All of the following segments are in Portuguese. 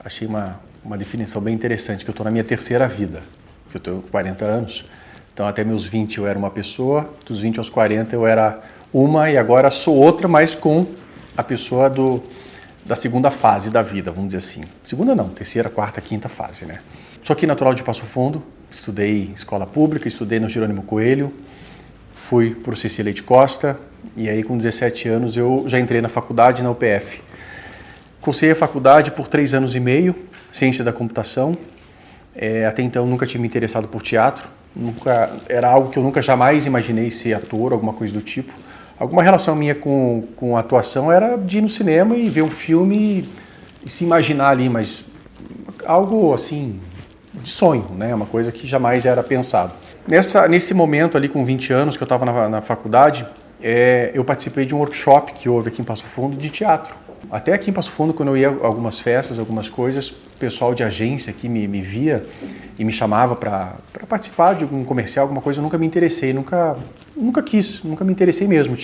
achei uma definição bem interessante, que eu estou na minha terceira vida, que eu tenho 40 anos. Então, até meus 20 eu era uma pessoa, dos 20 aos 40 eu era uma e agora sou outra, mas com a pessoa da segunda fase da vida, vamos dizer assim. Segunda não, terceira, quarta, quinta fase, né? Sou aqui natural de Passo Fundo, estudei escola pública, estudei no Jerônimo Coelho, fui para o Ceci Leite Costa e aí com 17 anos eu já entrei na faculdade, na UPF. Cursei a faculdade por 3 anos e meio, ciência da computação. Até então nunca tinha me interessado por teatro, era algo que eu nunca jamais imaginei ser ator, alguma coisa do tipo. Alguma relação minha com a atuação era de ir no cinema e ver um filme e se imaginar ali, mas algo assim de sonho, né? Uma coisa que jamais era pensado. Nesse momento ali com 20 anos que eu estava na faculdade, eu participei de um workshop que houve aqui em Passo Fundo de teatro. Até aqui em Passo Fundo, quando eu ia a algumas festas, algumas coisas, o pessoal de agência aqui me via e me chamava para participar de algum comercial, alguma coisa. Eu nunca me interessei, nunca quis, nunca me interessei mesmo.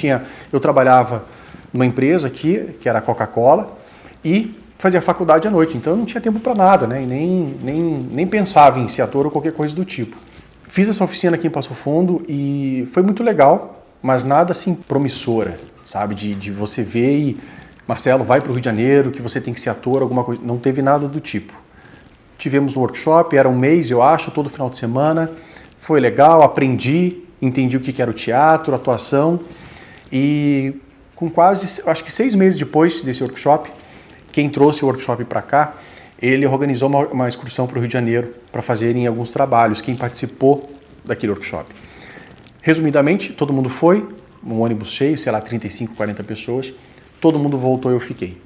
Eu trabalhava numa empresa aqui, que era a Coca-Cola, e fazia faculdade à noite, então eu não tinha tempo para nada, né? E nem pensava em ser ator ou qualquer coisa do tipo. Fiz essa oficina aqui em Passo Fundo e foi muito legal, mas nada assim promissora, sabe? De você ver e... Marcelo, vai para o Rio de Janeiro, que você tem que ser ator, alguma coisa. Não teve nada do tipo. Tivemos um workshop, era um mês, eu acho, todo final de semana. Foi legal, aprendi, entendi o que era o teatro, a atuação. E com quase, acho que 6 meses depois desse workshop, quem trouxe o workshop para cá, ele organizou uma excursão para o Rio de Janeiro para fazerem alguns trabalhos, quem participou daquele workshop. Resumidamente, todo mundo foi, um ônibus cheio, sei lá, 35, 40 pessoas. Todo mundo voltou e eu fiquei.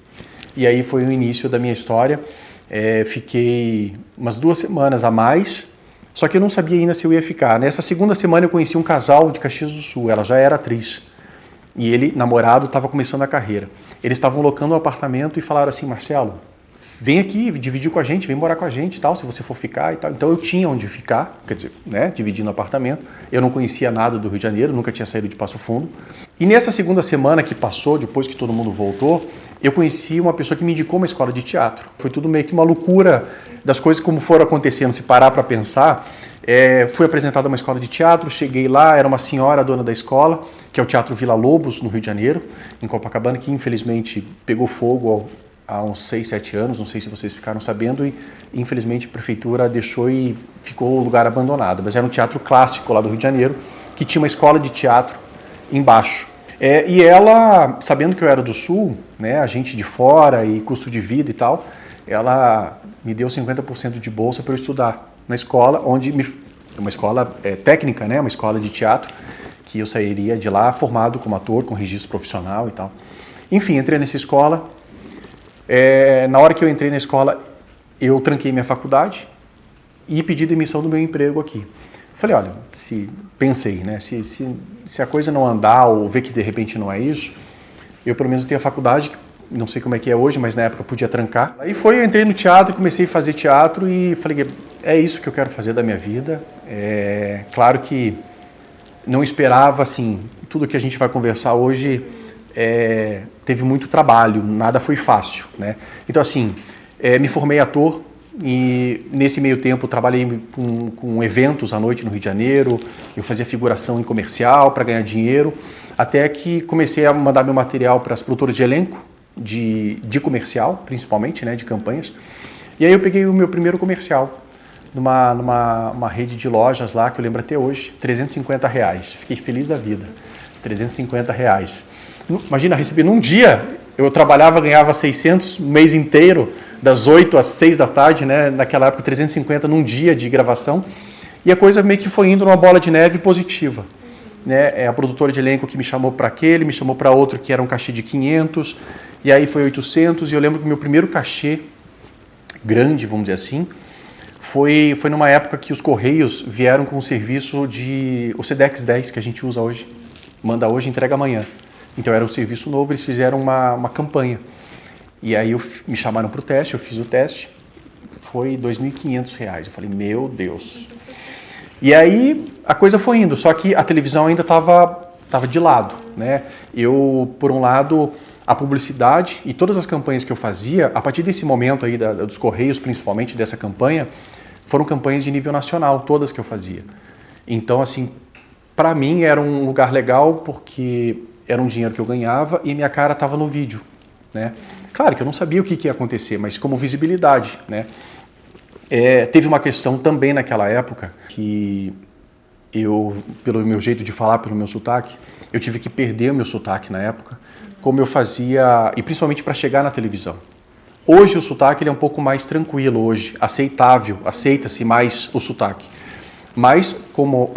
E aí foi o início da minha história. Fiquei umas 2 semanas a mais, só que eu não sabia ainda se eu ia ficar. Nessa segunda semana eu conheci um casal de Caxias do Sul, ela já era atriz. E ele, namorado, estava começando a carreira. Eles estavam locando um apartamento e falaram assim, Marcelo, vem aqui dividir com a gente, vem morar com a gente e tal, se você for ficar e tal. Então eu tinha onde ficar, quer dizer, né, dividindo o apartamento. Eu não conhecia nada do Rio de Janeiro, nunca tinha saído de Passo Fundo. E nessa segunda semana que passou, depois que todo mundo voltou, eu conheci uma pessoa que me indicou uma escola de teatro. Foi tudo meio que uma loucura das coisas como foram acontecendo, se parar para pensar. Fui apresentada uma escola de teatro, cheguei lá, era uma senhora dona da escola, que é o Teatro Vila Lobos, no Rio de Janeiro, em Copacabana, que infelizmente pegou fogo há uns 6, 7 anos, não sei se vocês ficaram sabendo, e infelizmente a prefeitura deixou e ficou o lugar abandonado. Mas era um teatro clássico lá do Rio de Janeiro, que tinha uma escola de teatro embaixo. E ela, sabendo que eu era do Sul, né, a gente de fora e custo de vida e tal, ela me deu 50% de bolsa para eu estudar na escola, uma escola técnica, né, uma escola de teatro, que eu sairia de lá formado como ator, com registro profissional e tal. Enfim, entrei nessa escola. Na hora que eu entrei na escola, eu tranquei minha faculdade e pedi demissão do meu emprego aqui. Falei, olha, pensei, né, se a coisa não andar ou ver que de repente não é isso, eu pelo menos tenho a faculdade, não sei como é que é hoje, mas na época eu podia trancar. Aí eu entrei no teatro, comecei a fazer teatro e falei, é isso que eu quero fazer da minha vida. Claro que não esperava, assim, tudo que a gente vai conversar hoje teve muito trabalho, nada foi fácil, né? Então, assim, me formei ator e nesse meio tempo trabalhei com eventos à noite no Rio de Janeiro, eu fazia figuração em comercial para ganhar dinheiro, até que comecei a mandar meu material para as produtoras de elenco, de comercial, principalmente, né, de campanhas. E aí eu peguei o meu primeiro comercial numa rede de lojas lá, que eu lembro até hoje, R$350. Fiquei feliz da vida, R$350. Imagina, recebi num dia, eu trabalhava, ganhava 600 o mês inteiro, das 8 às 6 da tarde, né? Naquela época 350 num dia de gravação, e a coisa meio que foi indo numa bola de neve positiva. Né? A produtora de elenco que me chamou para aquele, me chamou para outro que era um cachê de 500, e aí foi 800, e eu lembro que o meu primeiro cachê, grande, vamos dizer assim, foi numa época que os Correios vieram com o serviço o Sedex 10, que a gente usa hoje, manda hoje, entrega amanhã. Então era um serviço novo, eles fizeram uma campanha. E aí me chamaram para o teste, eu fiz o teste, foi R$2.500. Eu falei, meu Deus. E aí a coisa foi indo, só que a televisão ainda estava de lado, né? Eu, por um lado, a publicidade e todas as campanhas que eu fazia, a partir desse momento aí dos Correios, principalmente dessa campanha, foram campanhas de nível nacional, todas que eu fazia. Então, assim, para mim era um lugar legal porque era um dinheiro que eu ganhava e minha cara estava no vídeo, né? Claro que eu não sabia o que ia acontecer, mas como visibilidade, né? Teve uma questão também naquela época que eu, pelo meu jeito de falar, pelo meu sotaque, eu tive que perder o meu sotaque na época, como eu fazia, e principalmente para chegar na televisão. Hoje o sotaque ele é um pouco mais tranquilo, hoje, aceitável, aceita-se mais o sotaque. Mas, como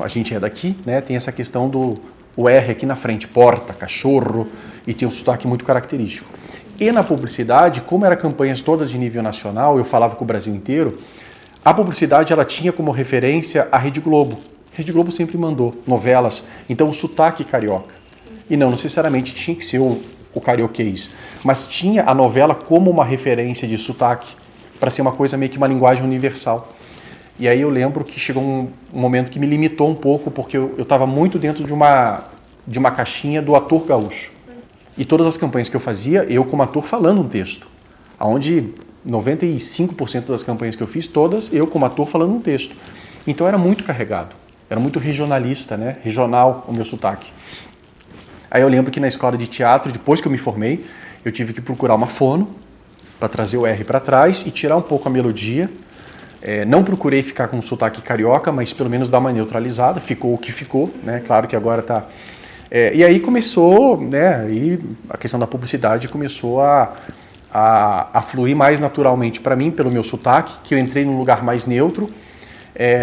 a gente é daqui, né, tem essa questão do R aqui na frente, porta, cachorro, e tem um sotaque muito característico. E na publicidade, como eram campanhas todas de nível nacional, eu falava com o Brasil inteiro, a publicidade ela tinha como referência a Rede Globo. A Rede Globo sempre mandou novelas, então o sotaque carioca. E não necessariamente tinha que ser o carioquês, mas tinha a novela como uma referência de sotaque, para ser uma coisa meio que uma linguagem universal. E aí eu lembro que chegou um momento que me limitou um pouco, porque eu estava muito dentro de uma caixinha do ator gaúcho. E todas as campanhas que eu fazia, eu como ator falando um texto. Onde 95% das campanhas que eu fiz, todas eu como ator falando um texto. Então era muito carregado, era muito regionalista, né? Regional o meu sotaque. Aí eu lembro que na escola de teatro, depois que eu me formei, eu tive que procurar uma fono para trazer o R para trás e tirar um pouco a melodia. Não procurei ficar com um sotaque carioca, mas pelo menos dar uma neutralizada, ficou o que ficou, né? Claro que agora está... e aí começou, né? Aí a questão da publicidade começou a fluir mais naturalmente para mim, pelo meu sotaque, que eu entrei num lugar mais neutro.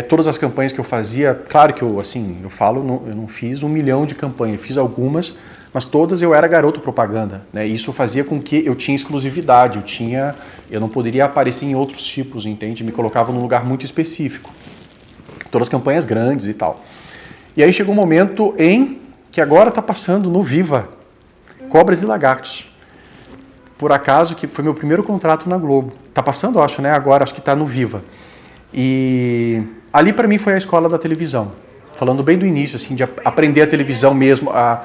Todas as campanhas que eu fazia, claro que eu não fiz 1 milhão de campanhas, fiz algumas, mas todas eu era garoto propaganda, né? Isso fazia com que eu tinha exclusividade, eu não poderia aparecer em outros tipos, entende? Me colocava num lugar muito específico. Todas as campanhas grandes e tal. E aí chegou um momento em que agora está passando no Viva, Cobras e Lagartos. Por acaso, que foi meu primeiro contrato na Globo. Está passando, acho, né? Agora, acho que está no Viva. E ali para mim foi a escola da televisão. Falando bem do início, assim, de aprender a televisão mesmo, a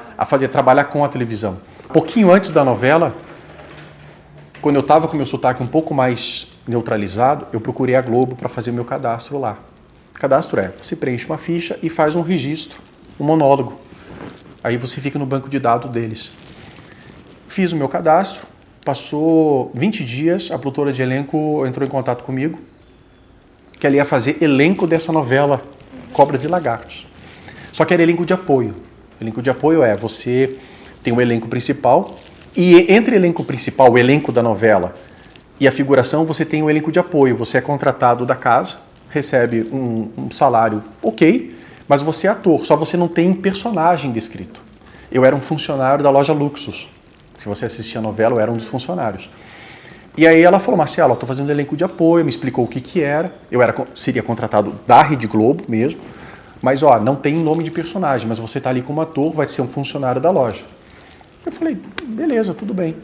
trabalhar com a televisão. Pouquinho antes da novela, quando eu estava com o meu sotaque um pouco mais neutralizado, eu procurei a Globo para fazer meu cadastro lá. Cadastro você preenche uma ficha e faz um registro, um monólogo. Aí você fica no banco de dados deles. Fiz o meu cadastro, passou 20 dias, a produtora de elenco entrou em contato comigo, que ela ia fazer elenco dessa novela Cobras e Lagartos. Só que era elenco de apoio. Elenco de apoio você tem um elenco principal, e entre o elenco principal, o elenco da novela, e a figuração, você tem um elenco de apoio. Você é contratado da casa, recebe um salário ok, mas você é ator, só você não tem personagem descrito. Eu era um funcionário da loja Luxus. Se você assistia a novela, eu era um dos funcionários. E aí ela falou, Marcelo, estou fazendo um elenco de apoio, me explicou o que era. Seria contratado da Rede Globo mesmo, mas não tem nome de personagem, mas você está ali como ator, vai ser um funcionário da loja. Eu falei, beleza, tudo bem.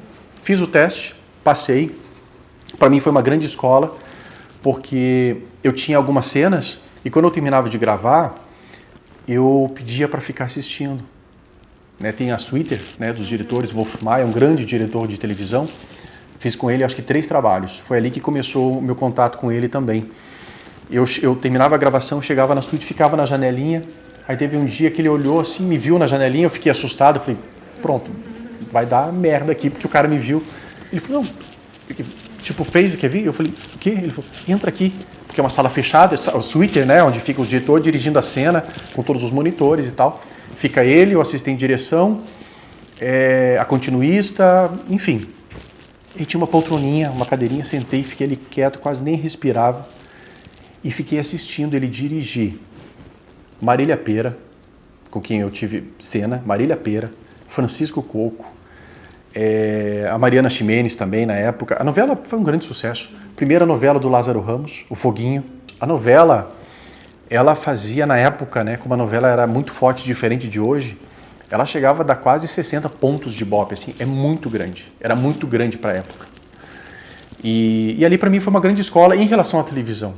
Fiz o teste, passei. Para mim foi uma grande escola, porque eu tinha algumas cenas, e quando eu terminava de gravar, eu pedia para ficar assistindo. Tem a suíte, dos diretores, Wolf Maia, um grande diretor de televisão. Fiz com ele, acho que 3 trabalhos. Foi ali que começou o meu contato com ele também. Eu terminava a gravação, chegava na suíte, ficava na janelinha. Aí teve um dia que ele olhou assim, me viu na janelinha, eu fiquei assustado. Falei, pronto, vai dar merda aqui, porque o cara me viu. Ele falou, não, fez o que vi? Eu falei, o quê? Ele falou, entra aqui, porque é uma sala fechada, o suíte, onde fica o diretor dirigindo a cena, com todos os monitores e tal. Fica ele, o assistente de direção, a continuista, enfim. E tinha uma poltroninha, uma cadeirinha, sentei, fiquei ali quieto, quase nem respirava. E fiquei assistindo ele dirigir Marília Pêra, com quem eu tive cena, Marília Pêra, Francisco Coco, a Mariana Ximenes também na época. A novela foi um grande sucesso. Primeira novela do Lázaro Ramos, O Foguinho. A novela, ela fazia na época, como a novela era muito forte, diferente de hoje, ela chegava a dar quase 60 pontos de Ibope, assim, é muito grande, era muito grande para a época. E ali para mim foi uma grande escola em relação à televisão.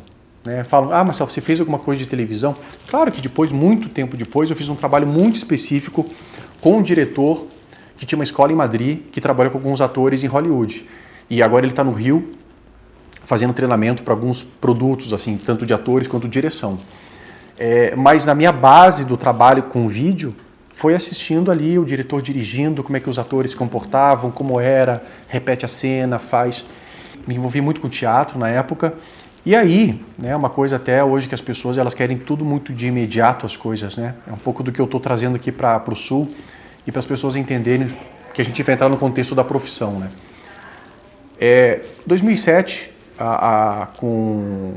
Falam, Marcelo, você fez alguma coisa de televisão? Claro que depois, muito tempo depois, eu fiz um trabalho muito específico com um diretor que tinha uma escola em Madrid, que trabalha com alguns atores em Hollywood. E agora ele está no Rio, fazendo treinamento para alguns produtos, assim, tanto de atores quanto de direção. Mas na minha base do trabalho com vídeo, foi assistindo ali o diretor dirigindo, como é que os atores se comportavam, como era, repete a cena, faz. Me envolvi muito com teatro na época. E aí, né, uma coisa até hoje que as pessoas elas querem tudo muito de imediato as coisas, né? É um pouco do que eu estou trazendo aqui para o Sul e para as pessoas entenderem que a gente vai entrar no contexto da profissão, né? 2007, com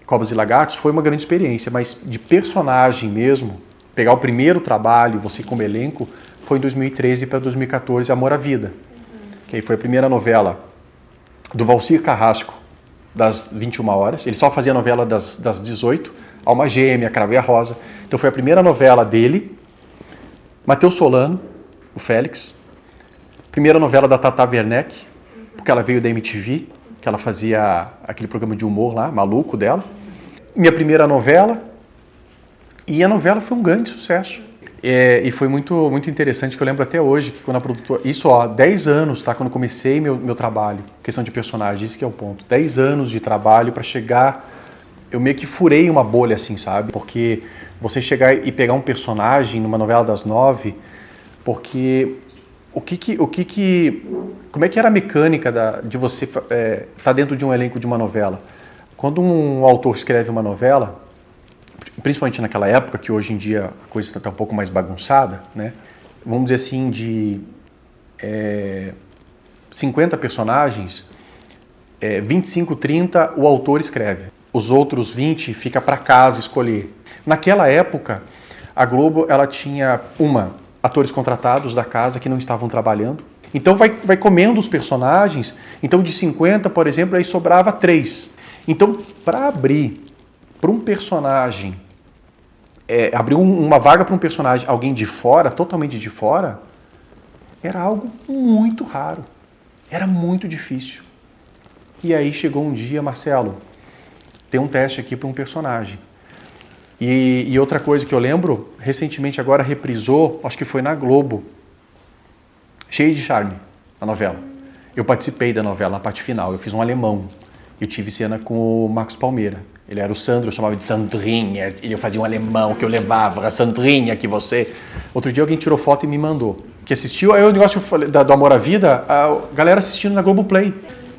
Cobras e Lagartos, foi uma grande experiência, mas de personagem mesmo, pegar o primeiro trabalho, você como elenco, foi em 2013 para 2014, Amor à Vida. Que aí foi a primeira novela do Valcir Carrasco, das 21 horas. Ele só fazia novela das 18, Alma Gêmea, Cravo e a Rosa. Então foi a primeira novela dele. Matheus Solano, o Félix. Primeira novela da Tata Werneck, porque ela veio da MTV, que ela fazia aquele programa de humor lá, maluco dela. Minha primeira novela. E a novela foi um grande sucesso. E foi muito, muito interessante, que eu lembro até hoje, que quando a produtora... Isso, 10 anos, tá? Quando eu comecei meu trabalho, questão de personagem, isso que é o ponto. 10 anos de trabalho para chegar... Eu meio que furei uma bolha, assim, sabe? Porque você chegar e pegar um personagem numa novela das 9, porque... Como é que era a mecânica de você estar dentro de um elenco de uma novela? Quando um autor escreve uma novela, principalmente naquela época, que hoje em dia a coisa está um pouco mais bagunçada, né? Vamos dizer assim, de 50 personagens, 25, 30 o autor escreve. Os outros 20 fica para casa escolher. Naquela época, a Globo ela tinha atores contratados da casa que não estavam trabalhando. Então vai comendo os personagens. Então de 50, por exemplo, aí sobrava 3. Então, para abrir para um personagem, abrir uma vaga para um personagem, alguém de fora, totalmente de fora, era algo muito raro. Era muito difícil. E aí chegou um dia, Marcelo, tem um teste aqui para um personagem. E outra coisa que eu lembro, recentemente agora reprisou, acho que foi na Globo, Cheio de Charme, a novela. Eu participei da novela, na parte final, eu fiz um alemão. Eu tive cena com o Marcos Palmeira. Ele era o Sandro, eu chamava de Sandrinha, ele fazia um alemão que eu levava, a Sandrinha que você... Outro dia alguém tirou foto e me mandou. Que assistiu, aí o negócio do Amor à Vida, a galera assistindo na Globoplay.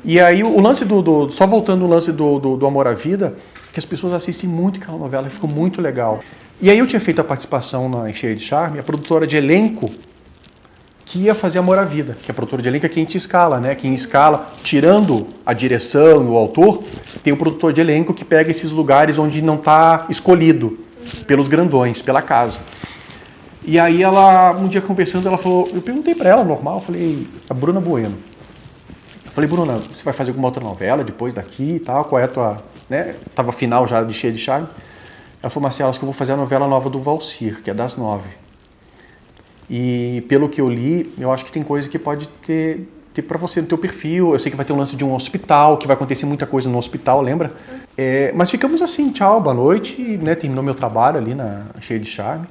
E aí o lance só voltando o lance do Amor à Vida, que as pessoas assistem muito aquela novela, ficou muito legal. E aí eu tinha feito a participação em Cheio de Charme, a produtora de elenco que ia fazer Amor à Vida, que a produtora de elenco é quem te escala, né? Quem escala, tirando a direção e o autor, tem o produtor de elenco que pega esses lugares onde não está escolhido pelos grandões, pela casa. E aí ela, um dia conversando, ela falou, eu perguntei para ela, normal, eu falei, a Bruna Bueno. Eu falei, Bruna, você vai fazer alguma outra novela depois daqui e tal? Qual é a tua... Né? Tava final já de Cheio de Charme. Ela falou, Marcelo, acho que eu vou fazer a novela nova do Valcir, que é das 9. E pelo que eu li, eu acho que tem coisa que pode ter para você no teu perfil. Eu sei que vai ter um lance de um hospital, que vai acontecer muita coisa no hospital, lembra? Mas ficamos assim, tchau, boa noite, né? Terminou meu trabalho ali na Cheio de Charme.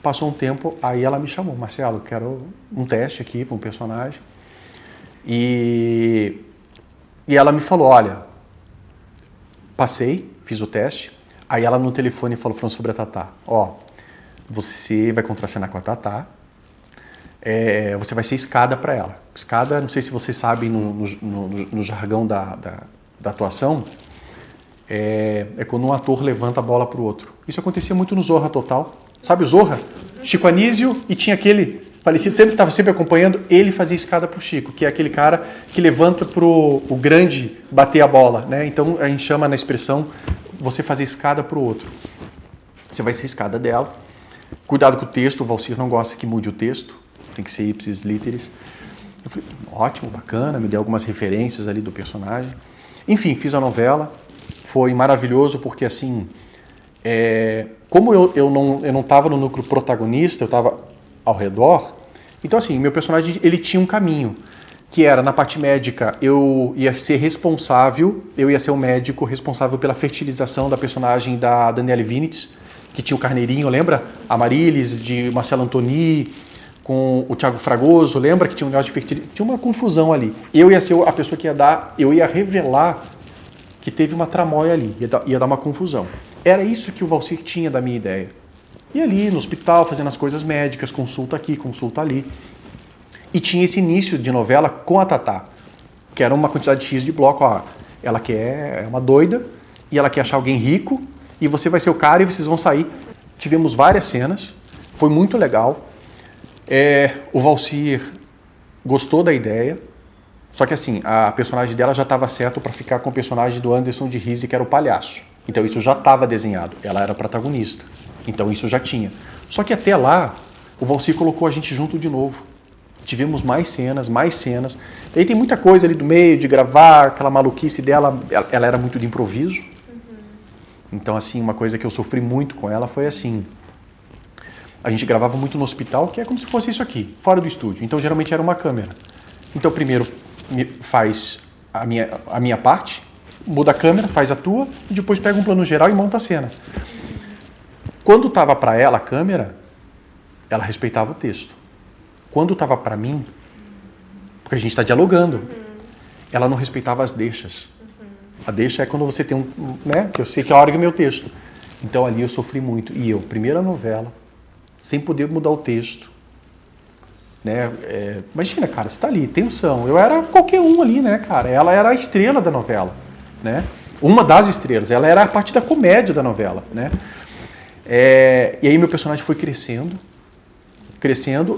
Passou um tempo, aí ela me chamou, Marcelo, quero um teste aqui para um personagem. E ela me falou, olha, passei, fiz o teste, aí ela no telefone falou sobre a Tatá, você vai contracenar com a Tatá, você vai ser escada para ela. Escada, não sei se vocês sabem no jargão da atuação, é quando um ator levanta a bola para o outro. Isso acontecia muito no Zorra Total. Sabe o Zorra? Chico Anísio, e tinha aquele falecido, estava sempre acompanhando, ele fazia escada para o Chico, que é aquele cara que levanta para o grande bater a bola, né? Então a gente chama na expressão você fazer escada para o outro. Você vai ser escada dela. Cuidado com o texto, o Valcir não gosta que mude o texto, tem que ser ipsis literis. Eu falei, ótimo, bacana, me deu algumas referências ali do personagem. Enfim, fiz a novela, foi maravilhoso porque assim, como eu não estava no núcleo protagonista, eu estava ao redor, então assim, meu personagem ele tinha um caminho, que era na parte médica, eu ia ser o médico responsável pela fertilização da personagem da Daniele Vinitz, que tinha o Carneirinho, lembra? A Marilis, de Marcelo Antoni, com o Thiago Fragoso, lembra que tinha um negócio de fertilidade? Tinha uma confusão ali. Eu ia ser a pessoa que ia dar, eu ia revelar que teve uma tramóia ali, ia dar uma confusão. Era isso que o Valcir tinha da minha ideia. E ali no hospital, fazendo as coisas médicas, consulta aqui, consulta ali. E tinha esse início de novela com a Tatá, que era uma quantidade X de bloco. Ó, ela quer, é uma doida, e ela quer achar alguém rico, e você vai ser o cara e vocês vão sair. Tivemos várias cenas, foi muito legal. O Valcir gostou da ideia, só que assim, a personagem dela já estava certo para ficar com o personagem do Anderson de Rize, que era o palhaço. Então isso já estava desenhado, ela era protagonista. Então isso já tinha. Só que até lá, o Valcir colocou a gente junto de novo. Tivemos mais cenas, mais cenas. E aí tem muita coisa ali do meio, de gravar, aquela maluquice dela, ela era muito de improviso. Então assim, uma coisa que eu sofri muito com ela foi assim... A gente gravava muito no hospital, que é como se fosse isso aqui, fora do estúdio. Então, geralmente era uma câmera. Então, primeiro faz a minha parte, muda a câmera, faz a tua, e depois pega um plano geral e monta a cena. Quando estava para ela a câmera, ela respeitava o texto. Quando estava para mim, porque a gente está dialogando, ela não respeitava as deixas. A deixa é quando você tem né, que eu sei que a hora que é meu texto. Então, ali eu sofri muito. E eu, primeira novela, sem poder mudar o texto. Né? Imagina, cara, você está ali, tensão. Eu era qualquer um ali, né, cara? Ela era a estrela da novela, né? Uma das estrelas. Ela era a parte da comédia da novela, né? E aí meu personagem foi crescendo,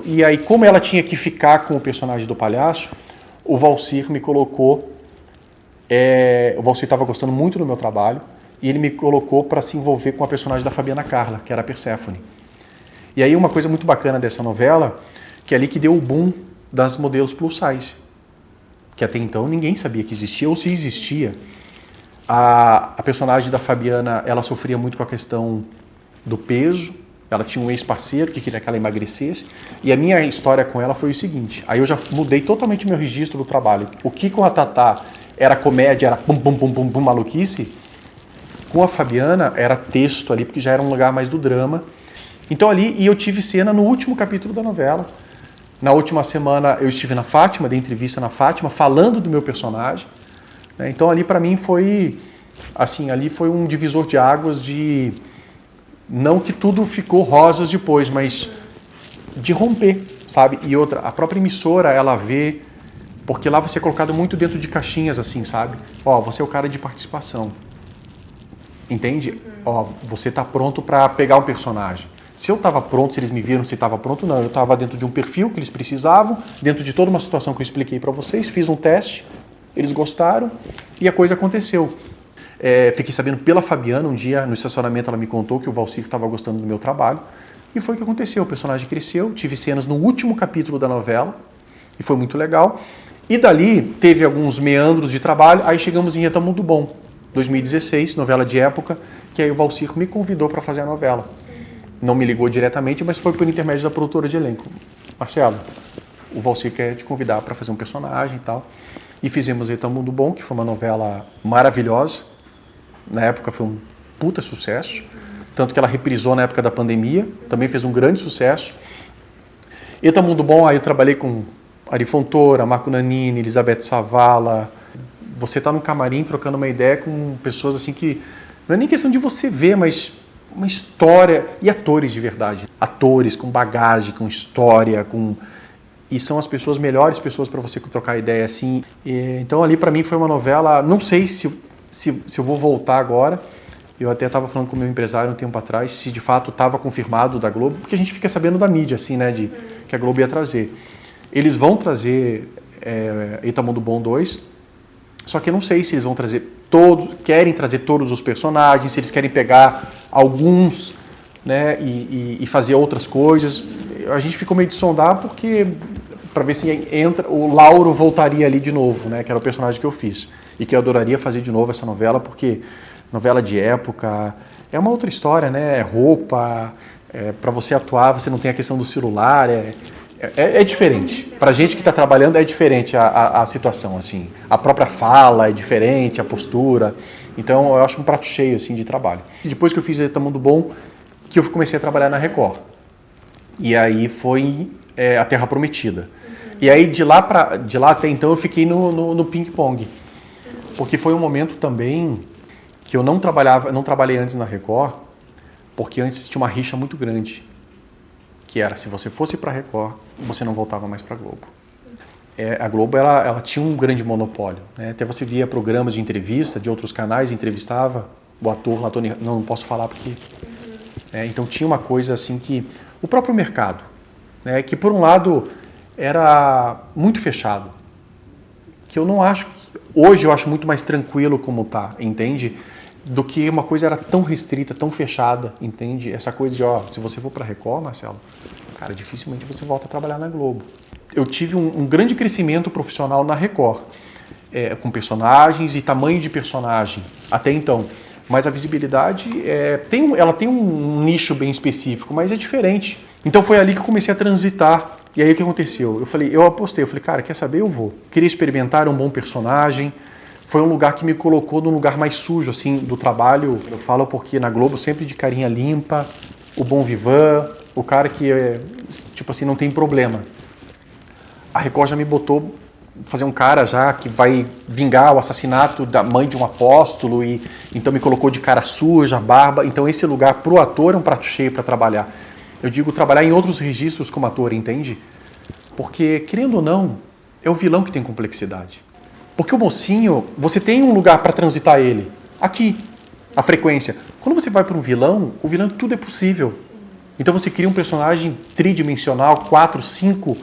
e aí como ela tinha que ficar com o personagem do palhaço, o Valcir me colocou... o Valcir estava gostando muito do meu trabalho, e ele me colocou para se envolver com a personagem da Fabiana Carla, que era a Perséfone. E aí uma coisa muito bacana dessa novela, que é ali que deu o boom das modelos plus size. Que até então ninguém sabia que existia, ou se existia. A personagem da Fabiana, ela sofria muito com a questão do peso, ela tinha um ex-parceiro que queria que ela emagrecesse, e a minha história com ela foi o seguinte, aí eu já mudei totalmente o meu registro do trabalho. O que com a Tatá era comédia, era pum, pum, pum, pum, pum, maluquice, com a Fabiana era texto ali, porque já era um lugar mais do drama. Então ali, e eu tive cena no último capítulo da novela. Na última semana eu estive na Fátima, dei entrevista na Fátima, falando do meu personagem. Né? Então ali para mim foi, assim, ali foi um divisor de águas de, não que tudo ficou rosas depois, mas de romper, sabe? E outra, a própria emissora, ela vê, porque lá você é colocado muito dentro de caixinhas, assim, sabe? Ó, você é o cara de participação. Entende? Ó, você tá pronto para pegar um personagem. Se eu estava pronto, se eles me viram se estava pronto, não. Eu estava dentro de um perfil que eles precisavam, dentro de toda uma situação que eu expliquei para vocês, fiz um teste, eles gostaram e a coisa aconteceu. Fiquei sabendo pela Fabiana, um dia no estacionamento ela me contou que o Valcir estava gostando do meu trabalho e foi o que aconteceu. O personagem cresceu, tive cenas no último capítulo da novela e foi muito legal. E dali teve alguns meandros de trabalho, aí chegamos em Reta Mundo Bom, 2016, novela de época, que aí o Valcir me convidou para fazer a novela. Não me ligou diretamente, mas foi por intermédio da produtora de elenco. Marcelo, o Valcir quer te convidar para fazer um personagem e tal. E fizemos Eita Mundo Bom, que foi uma novela maravilhosa. Na época foi um puta sucesso. Tanto que ela reprisou na época da pandemia. Também fez um grande sucesso. Eita Mundo Bom, aí eu trabalhei com Ari Fontoura, Marco Nanini, Elizabeth Savala. Você tá no camarim trocando uma ideia com pessoas assim que... Não é nem questão de você ver, mas... uma história, e atores de verdade, atores com bagagem, com história, e são as pessoas, melhores pessoas para você trocar ideia assim. Então ali para mim foi uma novela, não sei se eu vou voltar agora, eu até estava falando com o meu empresário um tempo atrás, se de fato estava confirmado da Globo, porque a gente fica sabendo da mídia assim, né, que a Globo ia trazer. Eles vão trazer Eita Mundo Bom 2, só que eu não sei se eles vão trazer querem trazer todos os personagens, se eles querem pegar alguns, né, e fazer outras coisas. A gente ficou meio de sondar porque para ver se o Lauro voltaria ali de novo, né, que era o personagem que eu fiz e que eu adoraria fazer de novo essa novela, porque novela de época é uma outra história, né, é roupa, para você atuar você não tem a questão do celular, é diferente. Para a gente que está trabalhando é diferente a situação, assim. A própria fala é diferente, a postura. Então eu acho um prato cheio assim, de trabalho. Depois que eu fiz Eita Mundo Bom, que eu comecei a trabalhar na Record. E aí foi A Terra Prometida. E aí de lá até então eu fiquei no ping-pong. Porque foi um momento também que eu não trabalhei antes na Record, porque antes tinha uma rixa muito grande, que era, se você fosse para a Record, você não voltava mais para a Globo. A Globo ela tinha um grande monopólio, né? Até você via programas de entrevista de outros canais, entrevistava o ator lá, não posso falar porque... então tinha uma coisa assim que... O próprio mercado, né? Que por um lado era muito fechado, que eu não acho... Hoje eu acho muito mais tranquilo como tá, entende? Do que uma coisa era tão restrita, tão fechada, entende? Essa coisa de, se você for para Record, Marcelo, cara, dificilmente você volta a trabalhar na Globo. Eu tive um grande crescimento profissional na Record, com personagens e tamanho de personagem, até então. Mas a visibilidade, ela tem um nicho bem específico, mas é diferente. Então foi ali que eu comecei a transitar. E aí o que aconteceu? Eu apostei, cara, quer saber? Eu vou. Queria experimentar, era um bom personagem. Foi um lugar que me colocou num lugar mais sujo, assim, do trabalho. Eu falo porque na Globo sempre de carinha limpa, o bom vivan, o cara que, tipo assim, não tem problema. A Record já me botou fazer um cara já que vai vingar o assassinato da mãe de um apóstolo e então me colocou de cara suja, barba. Então esse lugar pro ator é um prato cheio para trabalhar. Eu digo trabalhar em outros registros como ator, entende? Porque, querendo ou não, é o vilão que tem complexidade. Porque o mocinho, você tem um lugar para transitar ele. Aqui, a frequência. Quando você vai para um vilão, o vilão tudo é possível. Então você cria um personagem tridimensional, 4, 5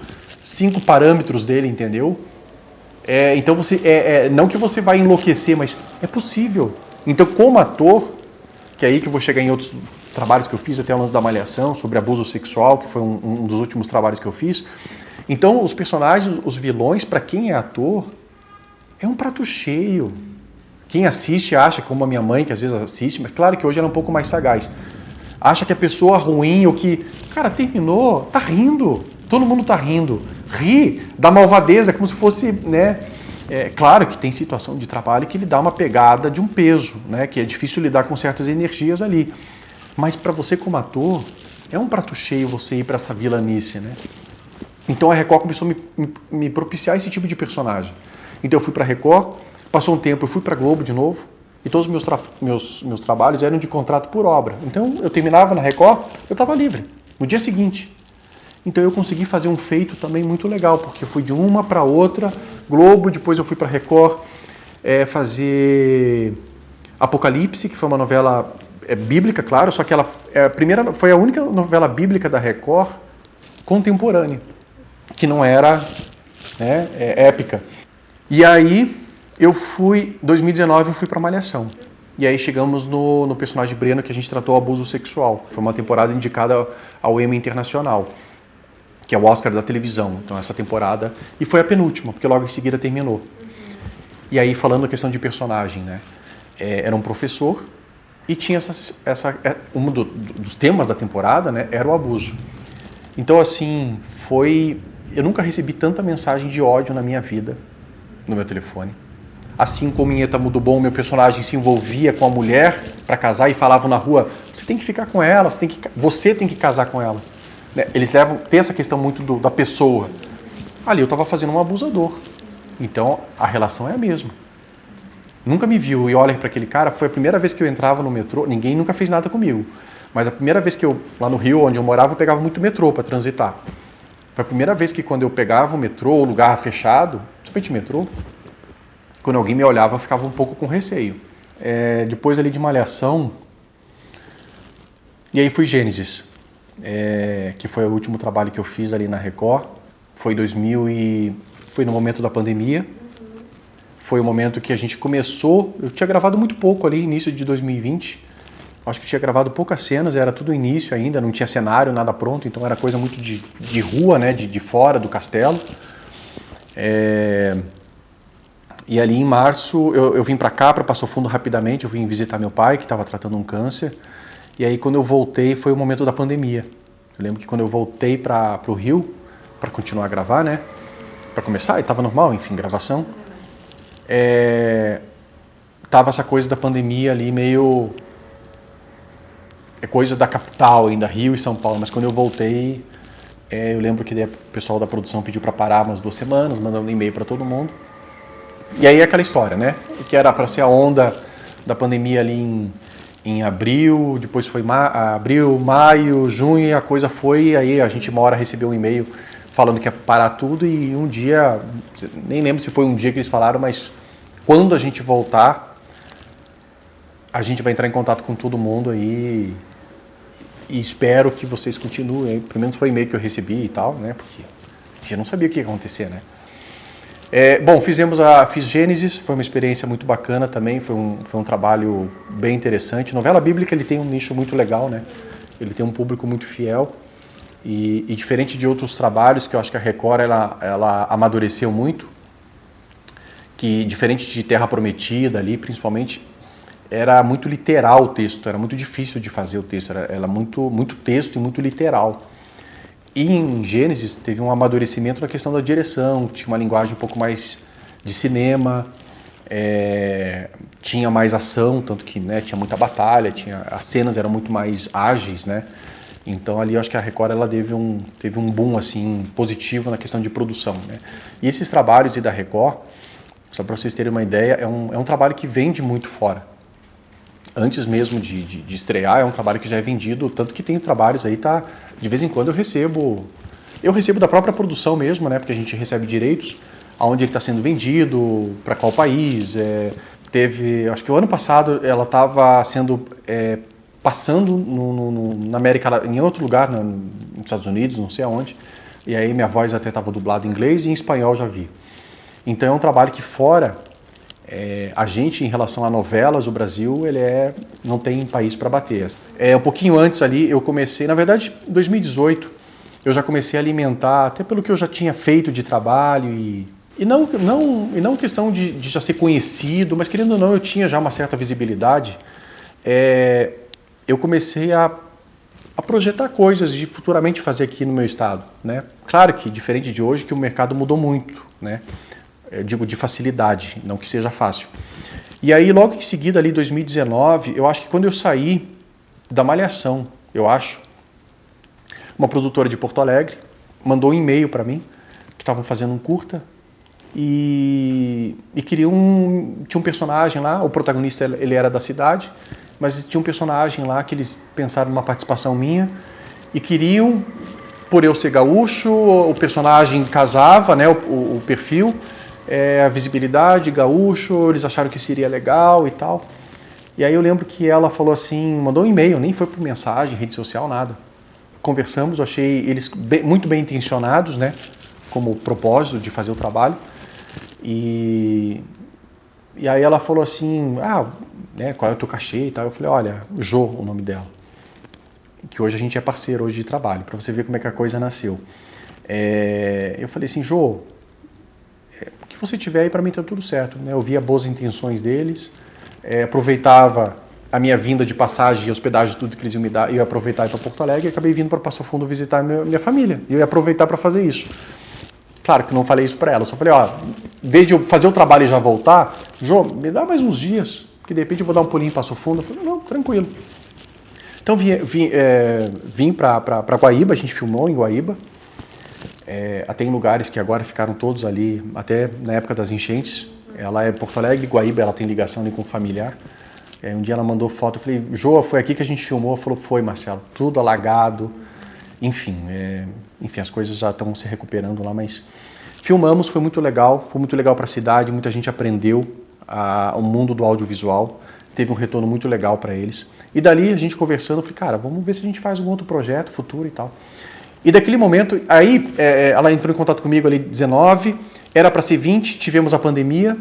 parâmetros dele, entendeu? Então você não que você vai enlouquecer, mas é possível. Então, como ator, que é aí que eu vou chegar em outros trabalhos que eu fiz, até o lance da Malhação, sobre abuso sexual, que foi um dos últimos trabalhos que eu fiz. Então, os personagens, os vilões, para quem é ator, é um prato cheio. Quem assiste acha, como a minha mãe, que às vezes assiste, mas claro que hoje ela é um pouco mais sagaz, acha que a pessoa ruim ou que, cara, terminou, tá rindo, todo mundo tá rindo. Ri da malvadeza, como se fosse, né? Claro que tem situação de trabalho que ele dá uma pegada de um peso, né? Que é difícil lidar com certas energias ali. Mas para você como ator, é um prato cheio você ir para essa vilanice, né? Então a Record começou a me propiciar esse tipo de personagem. Então eu fui para a Record, passou um tempo, eu fui para a Globo de novo, e todos os meus trabalhos eram de contrato por obra. Então eu terminava na Record, eu estava livre, no dia seguinte. Então eu consegui fazer um feito também muito legal, porque eu fui de uma para outra, Globo, depois eu fui para a Record fazer Apocalipse, que foi uma novela bíblica, claro, só que ela foi a única novela bíblica da Record contemporânea, que não era épica. E aí, em 2019, eu fui para Malhação. E aí chegamos no personagem Breno, que a gente tratou abuso sexual. Foi uma temporada indicada ao Emmy Internacional, que é o Oscar da televisão. Então essa temporada... E foi a penúltima, porque logo em seguida terminou. E aí, falando a questão de personagem, né? Era um professor e tinha um dos temas da temporada, né? Era o abuso. Então, assim, eu nunca recebi tanta mensagem de ódio na minha vida, no meu telefone. Assim como em Eta Mundo Bom, meu personagem se envolvia com a mulher para casar e falavam na rua, você tem que ficar com ela, você tem que casar com ela. Eles tem essa questão muito da pessoa. Ali eu estava fazendo um abusador. Então a relação é a mesma. Nunca me viu e olha para aquele cara, foi a primeira vez que eu entrava no metrô, ninguém nunca fez nada comigo. Mas a primeira vez que lá no Rio, onde eu morava, eu pegava muito metrô para transitar. Foi a primeira vez que quando eu pegava o metrô, o lugar fechado, principalmente metrô, quando alguém me olhava, eu ficava um pouco com receio. Depois ali de Malhação, e aí fui Gênesis, que foi o último trabalho que eu fiz ali na Record. Foi no momento da pandemia. Foi o momento que a gente começou, eu tinha gravado muito pouco ali, início de 2020. Acho que tinha gravado poucas cenas, era tudo início ainda, não tinha cenário, nada pronto, então era coisa muito de rua, né, de fora do castelo. E ali em março eu vim para cá, para Passo Fundo rapidamente, eu vim visitar meu pai, que estava tratando um câncer. E aí quando eu voltei foi o momento da pandemia. Eu lembro que quando eu voltei para o Rio, para continuar a gravar, né, para começar, e estava normal, enfim, gravação. Tava essa coisa da pandemia ali meio... coisa da capital ainda, Rio e São Paulo, mas quando eu voltei, Eu lembro que o pessoal da produção pediu para parar umas 2 semanas, mandando e-mail para todo mundo. E aí aquela história, né? Que era para ser a onda da pandemia ali em abril, depois foi abril, maio, junho, e a coisa foi, aí a gente uma hora recebeu um e-mail falando que ia parar tudo, e um dia, nem lembro se foi um dia que eles falaram, mas quando a gente voltar, a gente vai entrar em contato com todo mundo aí, e espero que vocês continuem. Pelo menos foi o e-mail que eu recebi e tal, né? Porque a gente não sabia o que ia acontecer, né? Bom, fiz Gênesis, foi uma experiência muito bacana também, foi um trabalho bem interessante. Novela bíblica, ele tem um nicho muito legal, né? Ele tem um público muito fiel e diferente de outros trabalhos que eu acho que a Record ela amadureceu muito, que diferente de Terra Prometida ali, principalmente, era muito literal o texto, era muito difícil de fazer o texto, era muito texto e muito literal. E em Gênesis teve um amadurecimento na questão da direção, tinha uma linguagem um pouco mais de cinema, tinha mais ação, tanto que, né, tinha muita batalha, as cenas eram muito mais ágeis, né? Então ali eu acho que a Record ela teve um boom assim, positivo na questão de produção, né? E esses trabalhos da Record, só para vocês terem uma ideia, é um trabalho que vende muito fora. Antes mesmo de estrear, é um trabalho que já é vendido, tanto que tem trabalhos aí, de vez em quando eu recebo da própria produção mesmo, né, porque a gente recebe direitos, aonde ele está sendo vendido, para qual país, acho que o ano passado ela estava sendo, passando na América, em outro lugar, nos Estados Unidos, não sei aonde, e aí minha voz até estava dublada em inglês e em espanhol já vi. Então é um trabalho que fora... a gente, em relação a novelas, o Brasil, ele não tem país para bater. Um pouquinho antes ali, eu comecei, na verdade, em 2018, eu já comecei a alimentar, até pelo que eu já tinha feito de trabalho, e não questão de já ser conhecido, mas querendo ou não, eu tinha já uma certa visibilidade. Eu comecei a projetar coisas de futuramente fazer aqui no meu estado, né? Claro que, diferente de hoje, que o mercado mudou muito, né? Eu digo de facilidade, não que seja fácil. E aí, logo em seguida, ali, 2019, eu acho que quando eu saí da Malhação, uma produtora de Porto Alegre mandou um e-mail para mim, que estavam fazendo um curta, e tinha um personagem lá, o protagonista ele era da cidade, mas tinha um personagem lá que eles pensaram numa participação minha, e queriam, por eu ser gaúcho, o personagem casava, né, o perfil, a visibilidade, gaúcho, eles acharam que seria legal e tal. E aí eu lembro que ela falou assim, mandou um e-mail, nem foi por mensagem, rede social, nada. Conversamos, eu achei eles muito bem intencionados, né, como propósito de fazer o trabalho. E aí ela falou assim, né, qual é o teu cachê e tal. Eu falei, olha, Jô, o nome dela, que hoje a gente é parceiro hoje de trabalho, para você ver como é que a coisa nasceu. Eu falei assim, Jô, o que você tiver aí para mim tá tudo certo, né? Eu via boas intenções deles, aproveitava a minha vinda de passagem e hospedagem, tudo que eles iam me dar, eu ia aproveitar para Porto Alegre e acabei vindo para Passo Fundo visitar minha família. E eu ia aproveitar para fazer isso. Claro que não falei isso para ela, só falei, em vez de eu fazer o trabalho e já voltar, Jô, me dá mais uns dias, que de repente eu vou dar um pulinho em Passo Fundo. Eu falei, não, tranquilo. Então vim para Guaíba, a gente filmou em Guaíba. Até em lugares que agora ficaram todos ali, até na época das enchentes. Ela é Porto Alegre, Guaíba, ela tem ligação ali com o familiar. Um dia ela mandou foto, eu falei, Jô, foi aqui que a gente filmou? Ela falou, foi, Marcelo, tudo alagado. Enfim, as coisas já estão se recuperando lá, mas filmamos, foi muito legal para a cidade, muita gente aprendeu o mundo do audiovisual, teve um retorno muito legal para eles. E dali a gente conversando, eu falei, cara, vamos ver se a gente faz um outro projeto futuro e tal. E daquele momento, aí ela entrou em contato comigo ali 19, era para ser 20, tivemos a pandemia,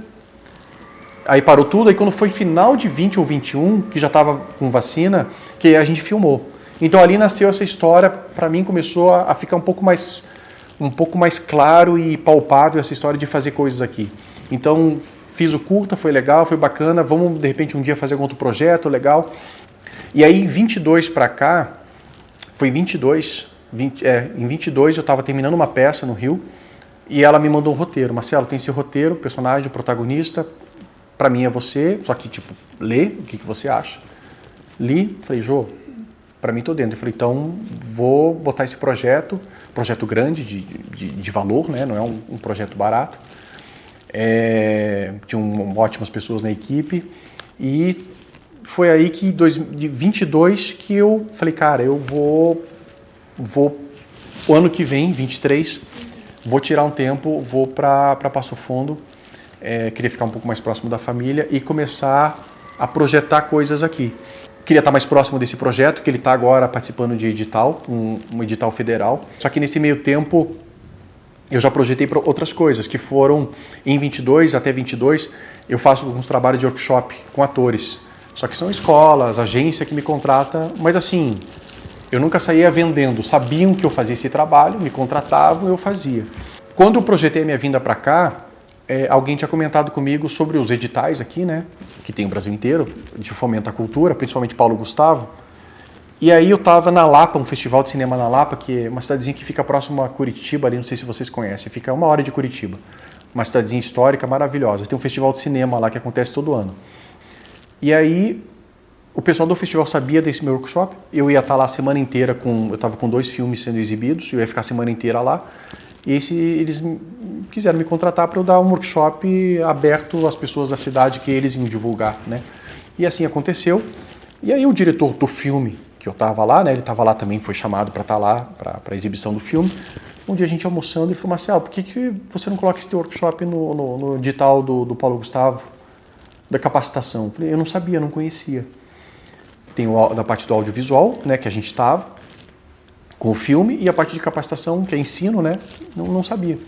aí parou tudo, aí quando foi final de 20 ou 21, que já estava com vacina, que a gente filmou. Então ali nasceu essa história, para mim começou a ficar um pouco mais claro e palpável essa história de fazer coisas aqui. Então fiz o curta, foi legal, foi bacana, vamos de repente um dia fazer algum outro projeto legal. E aí em 22 para cá, foi 22... em 22 eu estava terminando uma peça no Rio e ela me mandou um roteiro. Marcelo, tem esse roteiro, personagem, protagonista, para mim é você, só que tipo, lê, o que você acha? Li, falei, Jô, para mim estou dentro. Eu falei, então vou botar esse projeto grande de valor, né? Não é um projeto barato. Tinham ótimas pessoas na equipe e foi aí que em 2022 que eu falei, cara, eu vou o ano que vem, 23, vou tirar um tempo, vou para Passo Fundo, queria ficar um pouco mais próximo da família e começar a projetar coisas aqui. Queria estar mais próximo desse projeto, que ele está agora participando de edital, um edital federal. Só que nesse meio tempo eu já projetei para outras coisas, que foram em 22 até 22, eu faço alguns trabalhos de workshop com atores. Só que são escolas, agência que me contrata, mas assim, eu nunca saía vendendo, sabiam que eu fazia esse trabalho, me contratavam e eu fazia. Quando eu projetei a minha vinda para cá, alguém tinha comentado comigo sobre os editais aqui, né, que tem o Brasil inteiro, de fomento à cultura, principalmente Paulo Gustavo. E aí eu estava na Lapa, um festival de cinema na Lapa, que é uma cidadezinha que fica próximo a Curitiba, ali, não sei se vocês conhecem, fica a 1 hora de Curitiba. Uma cidadezinha histórica maravilhosa. Tem um festival de cinema lá que acontece todo ano. E aí o pessoal do festival sabia desse meu workshop, eu ia estar lá a semana inteira, eu estava com 2 filmes sendo exibidos, eu ia ficar a semana inteira lá. E eles quiseram me contratar para eu dar um workshop aberto às pessoas da cidade que eles iam divulgar, né? E assim aconteceu. E aí o diretor do filme, que eu estava lá, né? Ele estava lá também, foi chamado para estar lá, para a exibição do filme. Um dia a gente almoçando, ele falou, Marcelo, por que você não coloca esse teu workshop no edital do Paulo Gustavo, da capacitação? Eu falei, eu não sabia, não conhecia. Tem da parte do audiovisual, né, que a gente estava, com o filme, e a parte de capacitação, que é ensino, né, não sabia.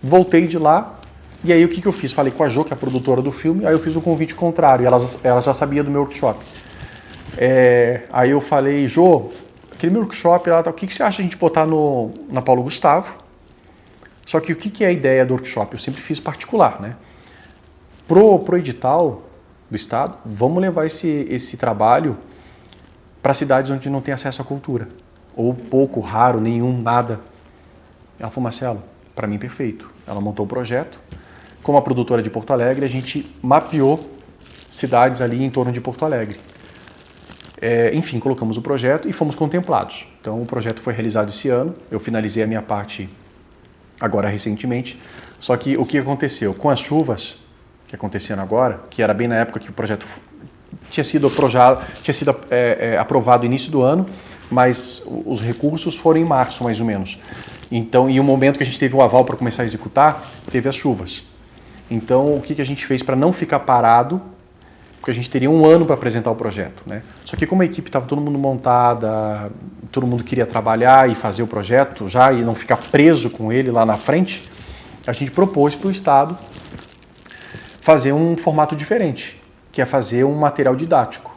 Voltei de lá, e aí o que eu fiz? Falei com a Jo, que é a produtora do filme, aí eu fiz o convite contrário, ela já sabia do meu workshop. Aí eu falei, Jo, aquele meu workshop, o que você acha de a gente botar na Paulo Gustavo? Só que o que é a ideia do workshop? Eu sempre fiz particular, né? Pro edital do Estado, vamos levar esse trabalho para cidades onde não tem acesso à cultura. Ou pouco, raro, nenhum, nada. Ela falou, Marcelo, para mim perfeito. Ela montou o projeto. Como a produtora de Porto Alegre, a gente mapeou cidades ali em torno de Porto Alegre. Enfim, colocamos o projeto e fomos contemplados. Então o projeto foi realizado esse ano. Eu finalizei a minha parte agora recentemente. Só que o que aconteceu? Com as chuvas que aconteceram agora, que era bem na época que o projeto tinha sido aprovado no início do ano, mas os recursos foram em março, mais ou menos. Então, e o momento que a gente teve o aval para começar a executar, teve as chuvas. Então, o que a gente fez para não ficar parado? Porque a gente teria um ano para apresentar o projeto, né? Só que como a equipe estava todo mundo montada, todo mundo queria trabalhar e fazer o projeto já e não ficar preso com ele lá na frente, a gente propôs para o Estado fazer um formato diferente, que é fazer um material didático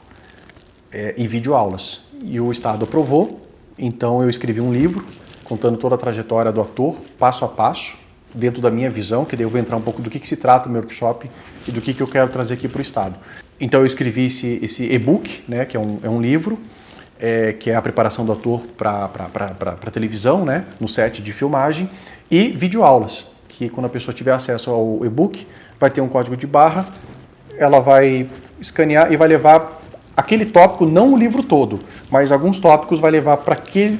e videoaulas. E o Estado aprovou, então eu escrevi um livro contando toda a trajetória do ator, passo a passo, dentro da minha visão, que daí eu vou entrar um pouco do que se trata o meu workshop e do que eu quero trazer aqui para o Estado. Então eu escrevi esse e-book, né, que é um livro, que é a preparação do ator para televisão, né, no set de filmagem, e videoaulas, que quando a pessoa tiver acesso ao e-book, vai ter um código de barra, ela vai escanear e vai levar aquele tópico, não o livro todo, mas alguns tópicos vai levar para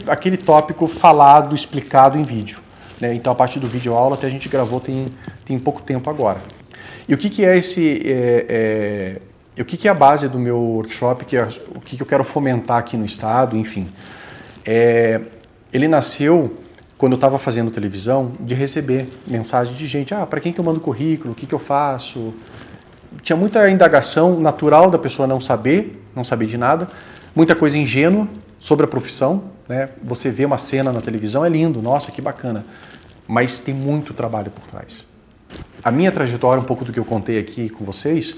aquele tópico falado, explicado em vídeo. Né? Então a parte do vídeo aula até a gente gravou tem pouco tempo agora. E o que é o que é a base do meu workshop, o que eu quero fomentar aqui no Estado, enfim. Ele nasceu quando eu estava fazendo televisão, de receber mensagem de gente, para quem que eu mando currículo, o que eu faço. Tinha muita indagação natural da pessoa não saber de nada, muita coisa ingênua sobre a profissão, né? Você vê uma cena na televisão, é lindo, nossa, que bacana, mas tem muito trabalho por trás. A minha trajetória, um pouco do que eu contei aqui com vocês,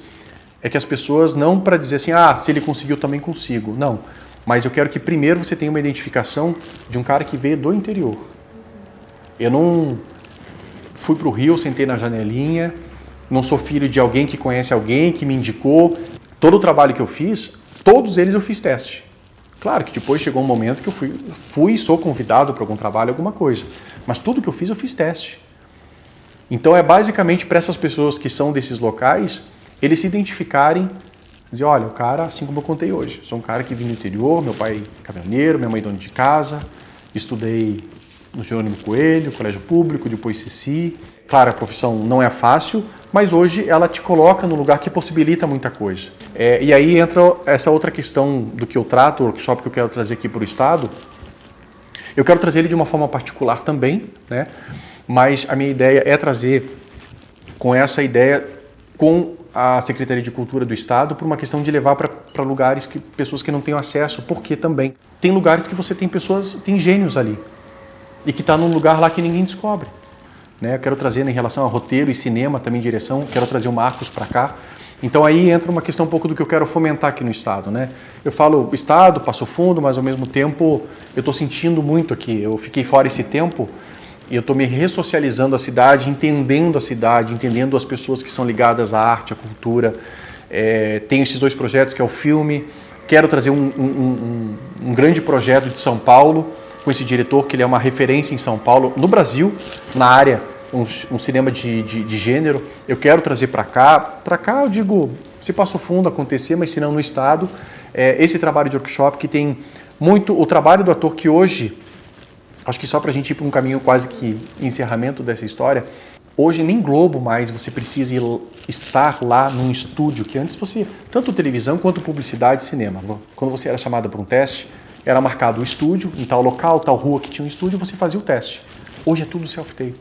é que as pessoas não para dizer assim, se ele conseguiu, também consigo. Não, mas eu quero que primeiro você tenha uma identificação de um cara que veio do interior. Eu não fui para o Rio, sentei na janelinha, não sou filho de alguém que conhece alguém, que me indicou. Todo o trabalho que eu fiz, todos eles eu fiz teste. Claro que depois chegou um momento que eu fui e sou convidado para algum trabalho, alguma coisa. Mas tudo que eu fiz teste. Então é basicamente para essas pessoas que são desses locais, eles se identificarem Dizer, olha, o cara, assim como eu contei hoje, sou um cara que vim do interior, meu pai caminhoneiro, minha mãe dona de casa, estudei no Jerônimo Coelho, colégio público, depois CECI. Claro, a profissão não é fácil, mas hoje ela te coloca no lugar que possibilita muita coisa. E aí entra essa outra questão do que eu trato, o workshop que eu quero trazer aqui para o Estado. Eu quero trazer ele de uma forma particular também, né? Mas a minha ideia é trazer com essa ideia com a Secretaria de Cultura do Estado por uma questão de levar para lugares que pessoas que não têm acesso, porque também tem lugares que você tem pessoas, tem gênios ali e que está num lugar lá que ninguém descobre. Né? Eu quero trazer em relação a roteiro e cinema, também direção, quero trazer o Marcos para cá. Então aí entra uma questão um pouco do que eu quero fomentar aqui no Estado. Né? Eu falo Estado, Passo Fundo, mas ao mesmo tempo eu estou sentindo muito aqui. Eu fiquei fora esse tempo e eu estou me ressocializando a cidade, entendendo as pessoas que são ligadas à arte, à cultura. Tenho esses 2 projetos, que é o filme. Quero trazer um grande projeto de São Paulo, com esse diretor, que ele é uma referência em São Paulo, no Brasil, na área, um cinema de gênero. Eu quero trazer para cá eu digo, se Passo Fundo acontecer, mas se não no Estado, esse trabalho de workshop que tem muito, o trabalho do ator que hoje, acho que só para a gente ir para um caminho quase que encerramento dessa história, hoje nem Globo mais você precisa estar lá num estúdio, que antes você, tanto televisão quanto publicidade e cinema, quando você era chamado para um teste, era marcado o estúdio, em tal local, tal rua que tinha um estúdio, você fazia o teste. Hoje é tudo self-tape.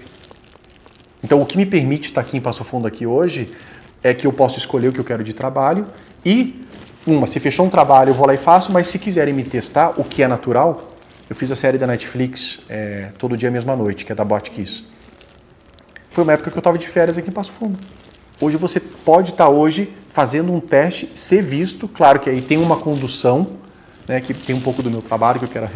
Então, o que me permite estar aqui em Passo Fundo aqui hoje é que eu posso escolher o que eu quero de trabalho e, se fechou um trabalho, eu vou lá e faço, mas se quiserem me testar, o que é natural, eu fiz a série da Netflix, Todo Dia Mesma Noite, que é da Botkiss. Foi uma época que eu estava de férias aqui em Passo Fundo. Hoje você pode estar hoje fazendo um teste, ser visto, claro que aí tem uma condução, né, que tem um pouco do meu trabalho que eu quero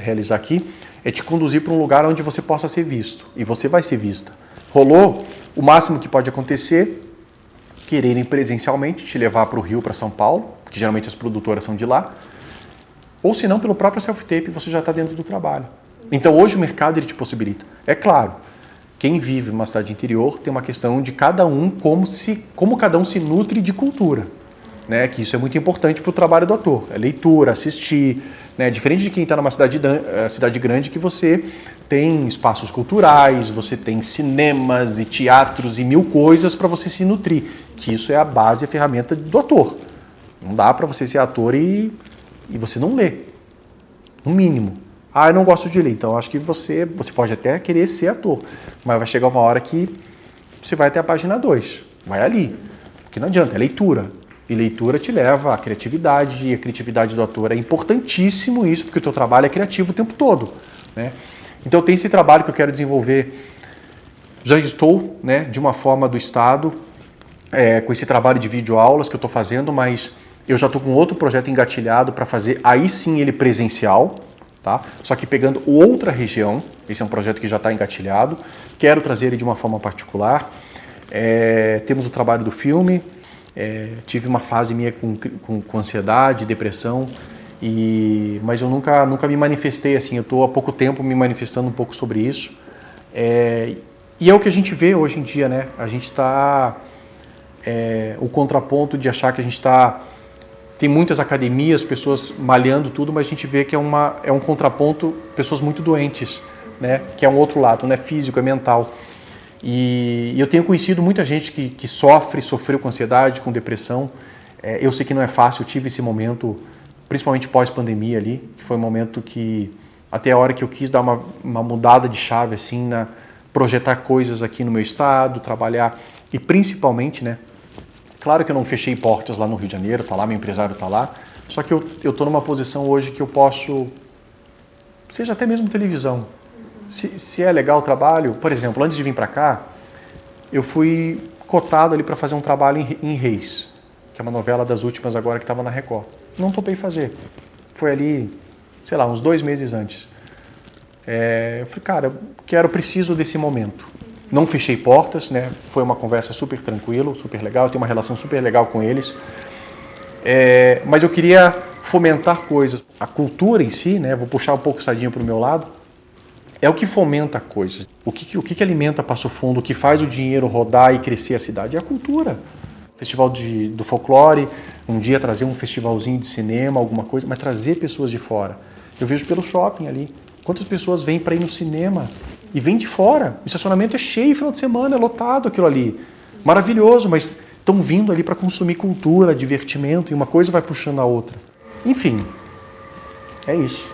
realizar aqui, é te conduzir para um lugar onde você possa ser visto, e você vai ser vista. Rolou, o máximo que pode acontecer, quererem presencialmente te levar para o Rio, para São Paulo, porque geralmente as produtoras são de lá, ou se não, pelo próprio self-tape, você já está dentro do trabalho. Então hoje o mercado ele te possibilita. É claro, quem vive numa cidade interior tem uma questão de cada um, como cada um se nutre de cultura. Né, que isso é muito importante para o trabalho do ator, é leitura, assistir, né, diferente de quem está numa cidade grande que você tem espaços culturais, você tem cinemas e teatros e 1000 coisas para você se nutrir, que isso é a base, a ferramenta do ator. Não dá para você ser ator e você não lê, no mínimo. Eu não gosto de ler, então acho que você pode até querer ser ator, mas vai chegar uma hora que você vai até a página 2, vai ali, porque não adianta, é leitura. E leitura te leva à criatividade, e a criatividade do ator é importantíssimo isso, porque o teu trabalho é criativo o tempo todo. Né? Então tem esse trabalho que eu quero desenvolver, já estou, né, de uma forma do Estado, com esse trabalho de videoaulas que eu estou fazendo, mas eu já estou com outro projeto engatilhado para fazer, aí sim ele presencial, tá? Só que pegando outra região, esse é um projeto que já está engatilhado, quero trazer ele de uma forma particular. Temos o trabalho do filme, tive uma fase minha com ansiedade, depressão, mas eu nunca me manifestei assim. Eu estou há pouco tempo me manifestando um pouco sobre isso. E é o que a gente vê hoje em dia, né? A gente está... o contraponto de achar que a gente está... Tem muitas academias, pessoas malhando tudo, mas a gente vê que é um contraponto, pessoas muito doentes, né? Que é um outro lado, não é físico, é mental. E eu tenho conhecido muita gente que sofreu com ansiedade, com depressão. Eu sei que não é fácil, eu tive esse momento, principalmente pós-pandemia ali, que foi um momento que, até a hora que eu quis dar uma mudada de chave, assim, projetar coisas aqui no meu estado, trabalhar, e principalmente, né, claro que eu não fechei portas lá no Rio de Janeiro, tá lá, meu empresário tá lá, só que eu estou numa posição hoje que eu posso, seja até mesmo televisão, se é legal o trabalho, por exemplo, antes de vir para cá, eu fui cotado ali para fazer um trabalho em Reis, que é uma novela das últimas agora que estava na Record. Não topei fazer. Foi ali, sei lá, uns 2 meses antes. Eu falei, cara, preciso desse momento. Não fechei portas, né? Foi uma conversa super tranquila, super legal, eu tenho uma relação super legal com eles. Mas eu queria fomentar coisas. A cultura em si, né? Vou puxar um pouco o sardinha para o meu lado, é o que fomenta coisas. O que alimenta Passo Fundo, o que faz o dinheiro rodar e crescer a cidade é a cultura. Festival do folclore, um dia trazer um festivalzinho de cinema, alguma coisa, mas trazer pessoas de fora. Eu vejo pelo shopping ali. Quantas pessoas vêm para ir no cinema e vêm de fora? O estacionamento é cheio final de semana, é lotado aquilo ali. Maravilhoso, mas estão vindo ali para consumir cultura, divertimento, e uma coisa vai puxando a outra. Enfim, é isso.